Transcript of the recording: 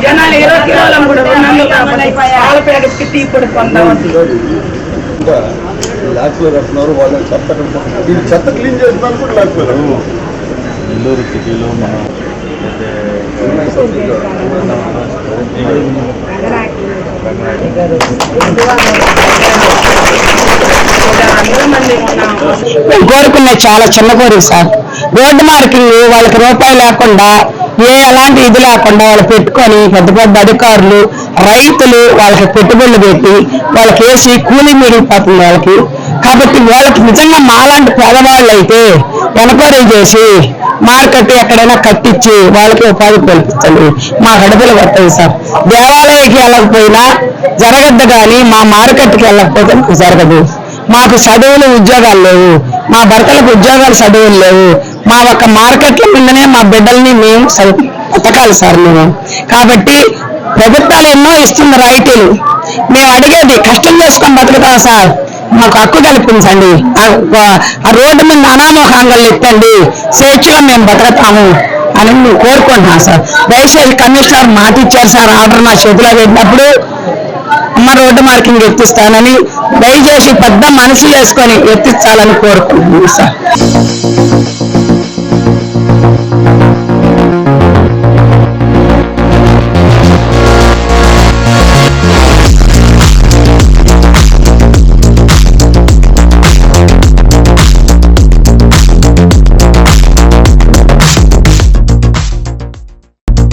జనాలు 20 కిలోల కూడా టీ కూడా పొందవచ్చు. లాక్లో కడుతున్నారు, వాళ్ళని చెత్త క్లీన్ చేస్తున్నారు కూడా లాక్లో. నెల్లూరు సిటీలో మనం కోరుకునే చాలా చిన్న కోరిక సార్. రోడ్డు మార్కింగ్ వాళ్ళకి రూపాయి లేకుండా ఎలాంటి ఇది లేకుండా వాళ్ళు పెట్టుకొని పెద్ద పెద్ద అధికారులు రైతులు వాళ్ళకి పెట్టుబడులు పెట్టి వాళ్ళకి వేసి కూలీ మిగిలిపోతుంది వాళ్ళకి. కాబట్టి వాళ్ళకి నిజంగా మాలాంటి పేదవాళ్ళు అయితే ఎన్క్వైరీ చేసి మార్కెట్ ఎక్కడైనా కట్టించి వాళ్ళకి ఉపాధి కల్పించండి. మా గడపలు కట్టదు సార్. దేవాలయానికి వెళ్ళకపోయినా జరగద్దు, కానీ మా మార్కెట్కి వెళ్ళకపోతే మాకు జరగదు. మాకు చదువులు ఉద్యోగాలు లేవు, మా భర్తలకు ఉద్యోగాలు చదువులు లేవు. మా ఒక్క మార్కెట్ల మీదనే మా బిడ్డల్ని మేము బతకాలి సార్ మేము. కాబట్టి ప్రభుత్వాలు ఎన్నో ఇస్తున్న రైతులు మేము అడిగేది కష్టం చేసుకొని బతుకుతాం సార్. మాకు హక్కు కల్పించండి. ఆ రోడ్డు మీద అనామోహంగా ఎత్తండి, స్వేచ్ఛగా మేము బతుకుతాము అని మేము కోరుకుంటున్నాం సార్. దయచేసి కమిషనర్ మాట ఇచ్చారు సార్, ఆర్డర్ నా చేతిలో పెట్టినప్పుడు అమ్మ రోడ్డు మార్కింగ్ ఎత్తిస్తానని. దయచేసి పెద్ద మనసు చేసుకొని ఎత్తించాలని కోరుకుంటున్నాం సార్.